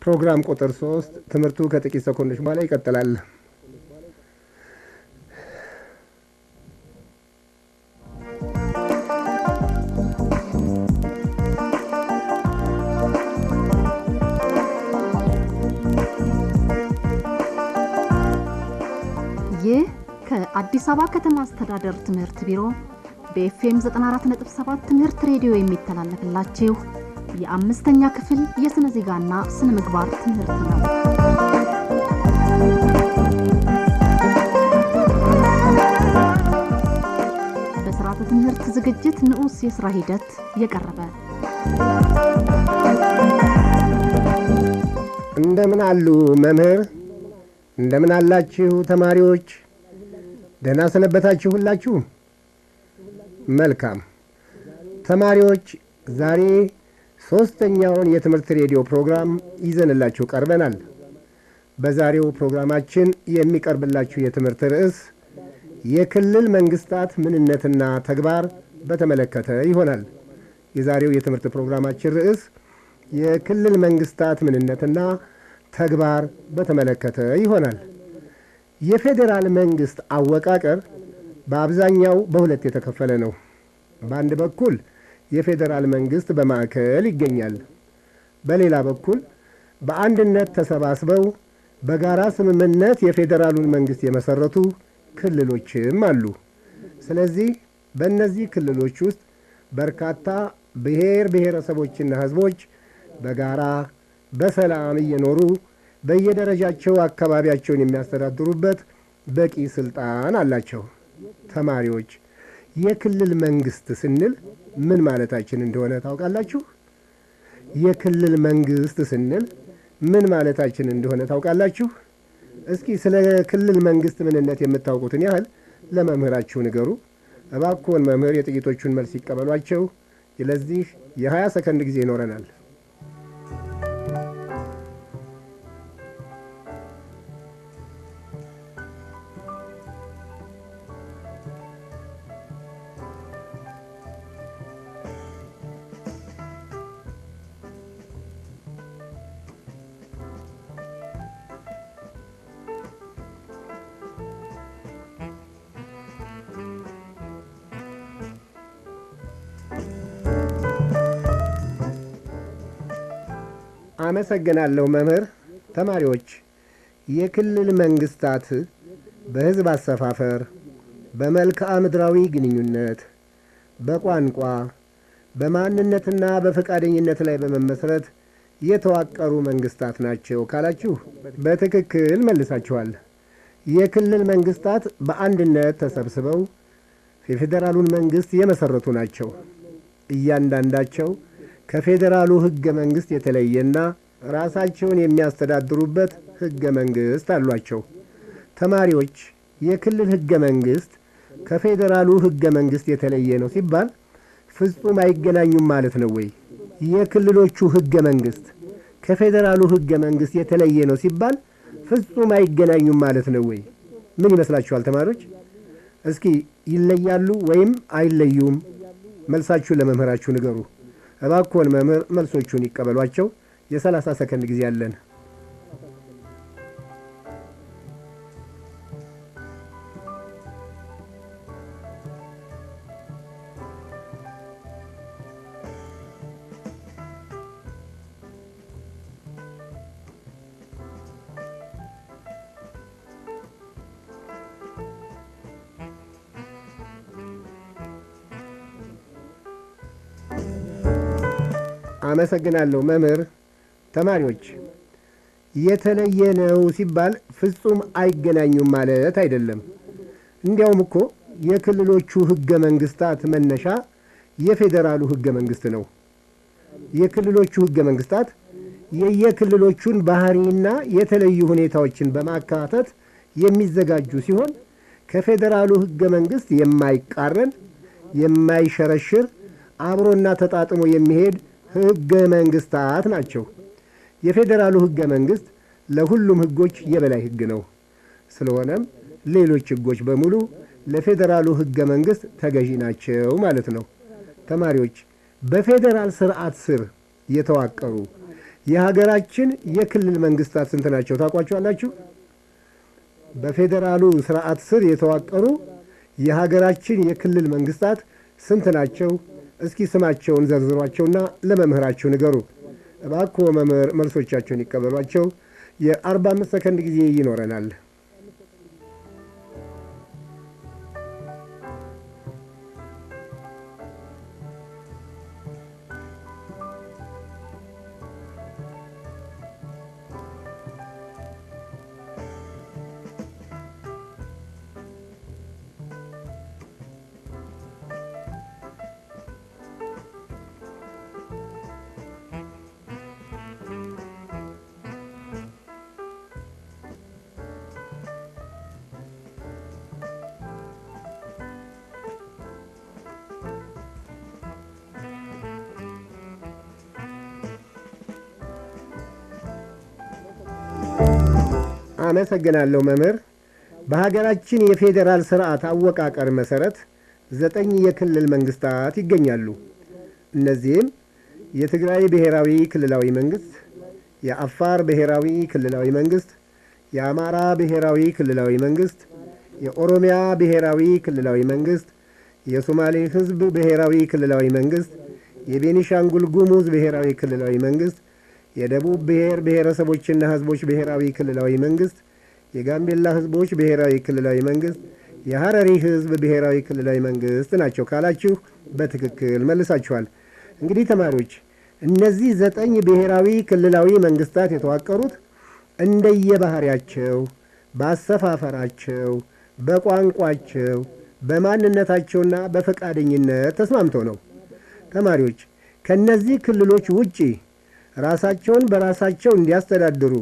ፕሮግራም ቁጥር 3 ትምህርቱ ከጥቂት ሰኮንዶች በኋላ ይቀጥላል። ይህ ከአዲስ አበባ ከተማ አስተዳደር ትምህርት ቢሮ በኤፍኤም 94.7 ትምህርት ሬዲዮ የሚተላለፍላችሁ የአምስተኛ ክፍል የሥነ ዜጋና ስነ ምግባር ትምህርት ነው። በሥርዓተ ትምህርት ዝግጅት ንዑስ የሥራ ሂደት የቀረበ እንደምን አሉ መምህር? እንደምን አላችሁ ተማሪዎች? ደህና ሰነበታችሁ ሁላችሁ? መልካም ተማሪዎች፣ ዛሬ ሶስተኛውን የትምህርት ሬዲዮ ፕሮግራም ይዘንላችሁ ቀርበናል። በዛሬው ፕሮግራማችን የሚቀርብላችሁ የትምህርት ርዕስ የክልል መንግስታት ምንነትና ተግባር በተመለከተ ይሆናል። የዛሬው የትምህርት ፕሮግራማችን ርዕስ የክልል መንግስታት ምንነትና ተግባር በተመለከተ ይሆናል። የፌዴራል መንግስት አወቃቀር በአብዛኛው በሁለት የተከፈለ ነው። በአንድ በኩል የፌዴራል መንግስት በማዕከል ይገኛል። በሌላ በኩል በአንድነት ተሰባስበው በጋራ ስምምነት የፌዴራሉን መንግስት የመሰረቱ ክልሎችም አሉ። ስለዚህ በእነዚህ ክልሎች ውስጥ በርካታ ብሔር ብሔረሰቦችና ህዝቦች በጋራ በሰላም እየኖሩ በየደረጃቸው አካባቢያቸውን የሚያስተዳድሩበት በቂ ስልጣን አላቸው። ተማሪዎች፣ የክልል መንግስት ስንል ምን ማለታችን እንደሆነ ታውቃላችሁ? የክልል መንግስት ስንል ምን ማለታችን እንደሆነ ታውቃላችሁ? እስኪ ስለ ክልል መንግስት ምንነት የምታውቁትን ያህል ለመምህራችሁ ንገሩ። እባክዎን መምህር የጥቂቶቹን መልስ ይቀበሏቸው። ለዚህ የ20 ሰከንድ ጊዜ ይኖረናል። አመሰግናለሁ መምህር። ተማሪዎች፣ የክልል መንግስታት በህዝብ አሰፋፈር፣ በመልክዓ ምድራዊ ግንኙነት፣ በቋንቋ፣ በማንነትና በፈቃደኝነት ላይ በመመስረት የተዋቀሩ መንግስታት ናቸው ካላችሁ በትክክል መልሳችኋል። የክልል መንግስታት በአንድነት ተሰብስበው የፌዴራሉን መንግስት የመሰረቱ ናቸው። እያንዳንዳቸው ከፌዴራሉ ህገ መንግስት የተለየና ራሳቸውን የሚያስተዳድሩበት ህገ መንግስት አሏቸው። ተማሪዎች፣ የክልል ህገ መንግስት ከፌዴራሉ ህገ መንግስት የተለየ ነው ሲባል ፍጹም አይገናኙም ማለት ነው ወይ? የክልሎቹ ህገ መንግስት ከፌዴራሉ ህገ መንግስት የተለየ ነው ሲባል ፍጹም አይገናኙም ማለት ነው ወይ? ምን ይመስላችኋል ተማሪዎች? እስኪ ይለያሉ ወይም አይለዩም? መልሳችሁን ለመምህራችሁ ንገሩ። እባክዎን መምህር መልሶቹን ይቀበሏቸው። የ30 ሰከንድ ጊዜ አለን። አመሰግናለሁ መምህር። ተማሪዎች፣ የተለየ ነው ሲባል ፍጹም አይገናኙም ማለት አይደለም። እንዲያውም እኮ የክልሎቹ ህገ መንግስታት መነሻ የፌዴራሉ ህገ መንግስት ነው። የክልሎቹ ህገ መንግስታት የየክልሎቹን ባህሪና የተለዩ ሁኔታዎችን በማካተት የሚዘጋጁ ሲሆን ከፌዴራሉ ህገ መንግስት የማይቃረን የማይሸረሽር አብሮና ተጣጥሞ የሚሄድ ህገ መንግስታት ናቸው። የፌዴራሉ ህገ መንግስት ለሁሉም ህጎች የበላይ ህግ ነው። ስለሆነም ሌሎች ህጎች በሙሉ ለፌዴራሉ ህገ መንግስት ተገዢ ናቸው ማለት ነው። ተማሪዎች በፌዴራል ስርዓት ስር የተዋቀሩ የሀገራችን የክልል መንግስታት ስንት ናቸው ታውቋቸዋላችሁ? በፌዴራሉ ስርዓት ስር የተዋቀሩ የሀገራችን የክልል መንግስታት ስንት ናቸው? እስኪ ስማቸውን ዘርዝሯቸውና ለመምህራችሁ ንገሩ። እባክዎ መምህር መልሶቻቸውን ይቀበሏቸው። የ45 ሰከንድ ጊዜ ይኖረናል። አመሰግናለሁ መምህር። በሀገራችን የፌዴራል ስርዓት አወቃቀር መሰረት 9 የክልል መንግስታት ይገኛሉ። እነዚህም የትግራይ ብሔራዊ ክልላዊ መንግስት፣ የአፋር ብሔራዊ ክልላዊ መንግስት፣ የአማራ ብሔራዊ ክልላዊ መንግስት፣ የኦሮሚያ ብሔራዊ ክልላዊ መንግስት፣ የሶማሌ ህዝብ ብሔራዊ ክልላዊ መንግስት፣ የቤኒሻንጉል ጉሙዝ ብሔራዊ ክልላዊ መንግስት፣ የደቡብ ብሔር ብሔረሰቦችና ህዝቦች ብሔራዊ ክልላዊ መንግስት፣ የጋምቤላ ህዝቦች ብሔራዊ ክልላዊ መንግስት፣ የሐረሪ ህዝብ ብሔራዊ ክልላዊ መንግስት ናቸው ካላችሁ በትክክል መልሳችኋል። እንግዲህ ተማሪዎች እነዚህ 9 ብሔራዊ ክልላዊ መንግስታት የተዋቀሩት እንደየባህሪያቸው፣ በአሰፋፈራቸው፣ በቋንቋቸው፣ በማንነታቸውና በፈቃደኝነት ተስማምተው ነው። ተማሪዎች ከነዚህ ክልሎች ውጪ ራሳቸውን በራሳቸው እንዲያስተዳድሩ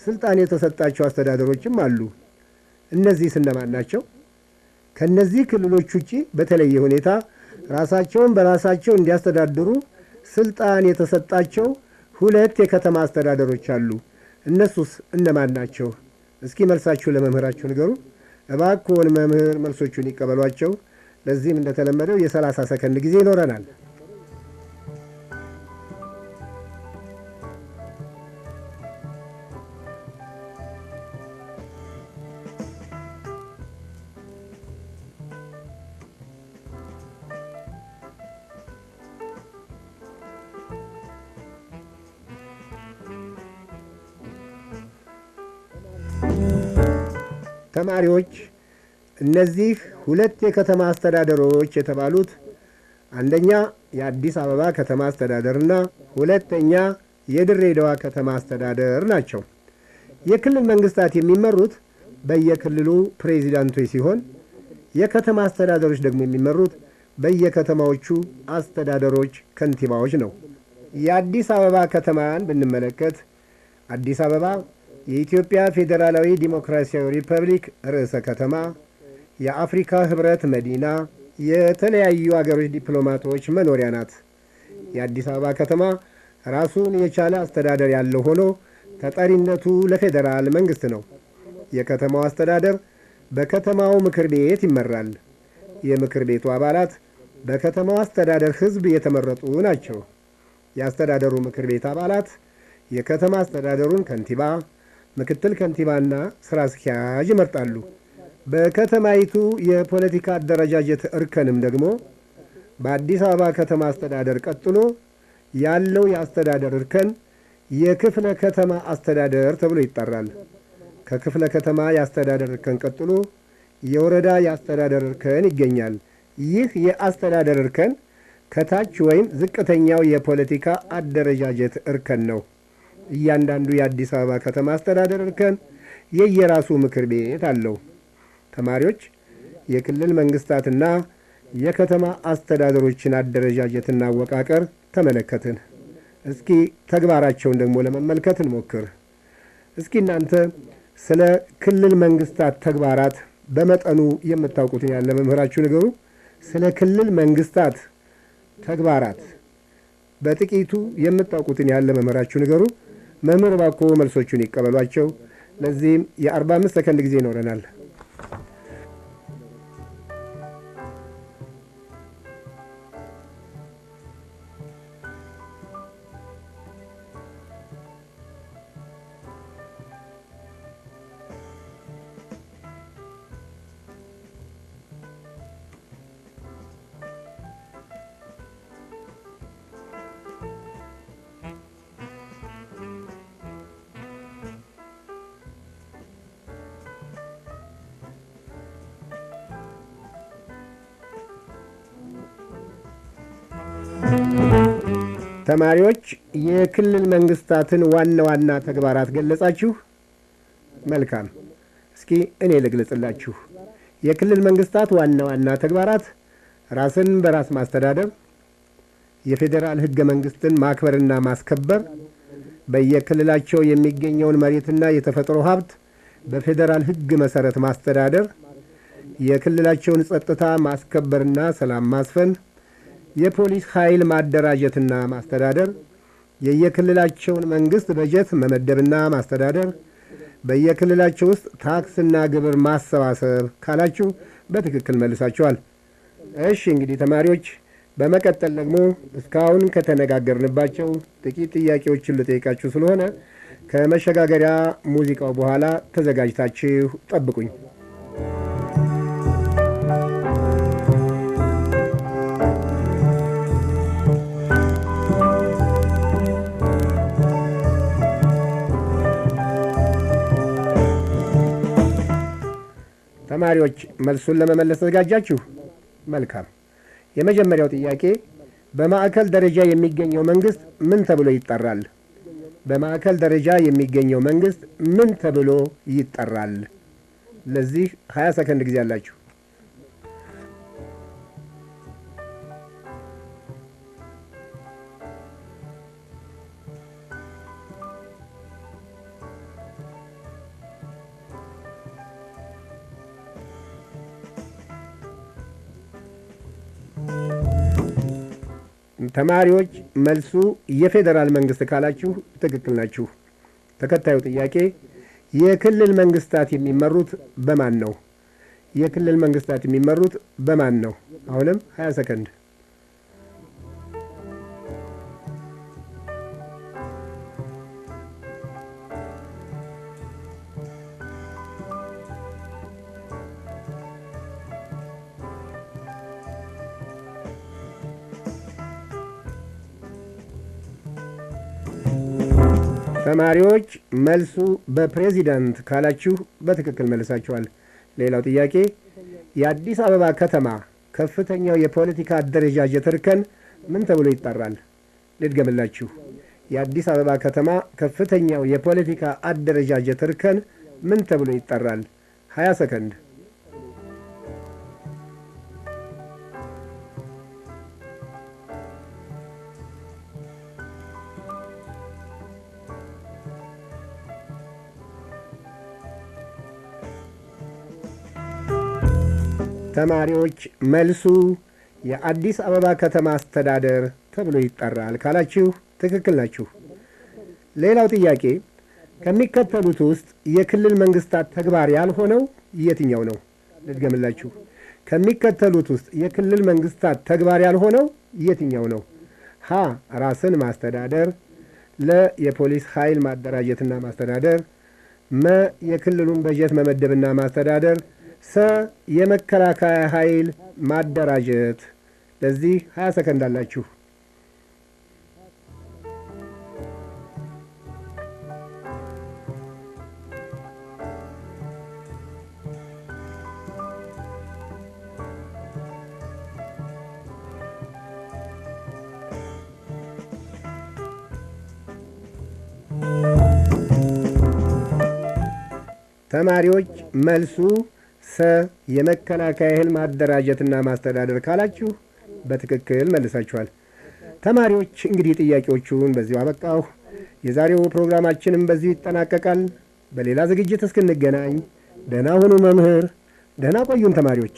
ስልጣን የተሰጣቸው አስተዳደሮችም አሉ። እነዚህ እነማን ናቸው? ከነዚህ ክልሎች ውጪ በተለየ ሁኔታ ራሳቸውን በራሳቸው እንዲያስተዳድሩ ስልጣን የተሰጣቸው 2 የከተማ አስተዳደሮች አሉ። እነሱስ እነማን ናቸው? እስኪ መልሳችሁ ለመምህራችሁ ንገሩ። እባክዎን መምህር መልሶቹን ይቀበሏቸው። ለዚህም እንደተለመደው የ30 ሰከንድ ጊዜ ይኖረናል። ተማሪዎች እነዚህ 2 የከተማ አስተዳደሮች የተባሉት አንደኛ የአዲስ አበባ ከተማ አስተዳደርና ሁለተኛ የድሬዳዋ ከተማ አስተዳደር ናቸው። የክልል መንግስታት የሚመሩት በየክልሉ ፕሬዚዳንቶች ሲሆን የከተማ አስተዳደሮች ደግሞ የሚመሩት በየከተማዎቹ አስተዳደሮች ከንቲባዎች ነው። የአዲስ አበባ ከተማን ብንመለከት አዲስ አበባ የኢትዮጵያ ፌዴራላዊ ዲሞክራሲያዊ ሪፐብሊክ ርዕሰ ከተማ፣ የአፍሪካ ህብረት መዲና፣ የተለያዩ አገሮች ዲፕሎማቶች መኖሪያ ናት። የአዲስ አበባ ከተማ ራሱን የቻለ አስተዳደር ያለው ሆኖ ተጠሪነቱ ለፌዴራል መንግስት ነው። የከተማው አስተዳደር በከተማው ምክር ቤት ይመራል። የምክር ቤቱ አባላት በከተማው አስተዳደር ህዝብ የተመረጡ ናቸው። የአስተዳደሩ ምክር ቤት አባላት የከተማ አስተዳደሩን ከንቲባ፣ ምክትል ከንቲባና ስራ አስኪያጅ ይመርጣሉ። በከተማይቱ የፖለቲካ አደረጃጀት እርከንም ደግሞ በአዲስ አበባ ከተማ አስተዳደር ቀጥሎ ያለው የአስተዳደር እርከን የክፍለ ከተማ አስተዳደር ተብሎ ይጠራል። ከክፍለ ከተማ የአስተዳደር እርከን ቀጥሎ የወረዳ የአስተዳደር እርከን ይገኛል። ይህ የአስተዳደር እርከን ከታች ወይም ዝቅተኛው የፖለቲካ አደረጃጀት እርከን ነው። እያንዳንዱ የአዲስ አበባ ከተማ አስተዳደር እርከን የየራሱ ምክር ቤት አለው። ተማሪዎች የክልል መንግስታትና የከተማ አስተዳደሮችን አደረጃጀትና አወቃቀር ተመለከትን። እስኪ ተግባራቸውን ደግሞ ለመመልከት እንሞክር። እስኪ እናንተ ስለ ክልል መንግስታት ተግባራት በመጠኑ የምታውቁትን ያለ መምህራችሁ ንገሩ። ስለ ክልል መንግስታት ተግባራት በጥቂቱ የምታውቁትን ያለ መምህራችሁ ንገሩ። መምህር እባክዎ መልሶቹን ይቀበሏቸው። ለዚህም የ45 ሰከንድ ጊዜ ይኖረናል። ተማሪዎች የክልል መንግስታትን ዋና ዋና ተግባራት ገለጻችሁ። መልካም። እስኪ እኔ ልግለጽላችሁ። የክልል መንግስታት ዋና ዋና ተግባራት ራስን በራስ ማስተዳደር፣ የፌዴራል ህገ መንግስትን ማክበርና ማስከበር፣ በየክልላቸው የሚገኘውን መሬትና የተፈጥሮ ሀብት በፌዴራል ህግ መሰረት ማስተዳደር፣ የክልላቸውን ጸጥታ ማስከበርና ሰላም ማስፈን፣ የፖሊስ ኃይል ማደራጀትና ማስተዳደር፣ የየክልላቸውን መንግስት በጀት መመደብና ማስተዳደር፣ በየክልላቸው ውስጥ ታክስና ግብር ማሰባሰብ ካላችሁ በትክክል መልሳችኋል። እሺ እንግዲህ ተማሪዎች በመቀጠል ደግሞ እስካሁን ከተነጋገርንባቸው ጥቂት ጥያቄዎችን ልጠይቃችሁ ስለሆነ ከመሸጋገሪያ ሙዚቃው በኋላ ተዘጋጅታችሁ ጠብቁኝ። ተማሪዎች መልሱን ለመመለስ ተዘጋጃችሁ? መልካም። የመጀመሪያው ጥያቄ በማዕከል ደረጃ የሚገኘው መንግስት ምን ተብሎ ይጠራል? በማዕከል ደረጃ የሚገኘው መንግስት ምን ተብሎ ይጠራል? ለዚህ 20 ሰከንድ ጊዜ አላችሁ። ተማሪዎች መልሱ የፌዴራል መንግስት ካላችሁ ትክክል ናችሁ። ተከታዩ ጥያቄ የክልል መንግስታት የሚመሩት በማን ነው? የክልል መንግስታት የሚመሩት በማን ነው? አሁንም 20 ሰከንድ። ተማሪዎች መልሱ በፕሬዚዳንት ካላችሁ በትክክል መልሳችኋል። ሌላው ጥያቄ የአዲስ አበባ ከተማ ከፍተኛው የፖለቲካ አደረጃጀት እርከን ምን ተብሎ ይጠራል? ልድገምላችሁ። የአዲስ አበባ ከተማ ከፍተኛው የፖለቲካ አደረጃጀት እርከን ምን ተብሎ ይጠራል? 20 ሰከንድ። ተማሪዎች መልሱ የአዲስ አበባ ከተማ አስተዳደር ተብሎ ይጠራል ካላችሁ ትክክል ናችሁ። ሌላው ጥያቄ ከሚከተሉት ውስጥ የክልል መንግስታት ተግባር ያልሆነው የትኛው ነው? ልድገምላችሁ። ከሚከተሉት ውስጥ የክልል መንግስታት ተግባር ያልሆነው የትኛው ነው? ሀ ራስን ማስተዳደር፣ ለ የፖሊስ ኃይል ማደራጀትና ማስተዳደር፣ መ የክልሉን በጀት መመደብና ማስተዳደር፣ ሰ የመከላከያ ኃይል ማደራጀት። ለዚህ 20 ሰከንድ አላችሁ። ተማሪዎች መልሱ ሰ የመከላከያ ኃይል ማደራጀትና ማስተዳደር ካላችሁ በትክክል መልሳችኋል። ተማሪዎች እንግዲህ ጥያቄዎቹን በዚሁ አበቃሁ። የዛሬው ፕሮግራማችንም በዚሁ ይጠናቀቃል። በሌላ ዝግጅት እስክንገናኝ ደህና ሁኑ መምህር። ደህና ቆዩን ተማሪዎች።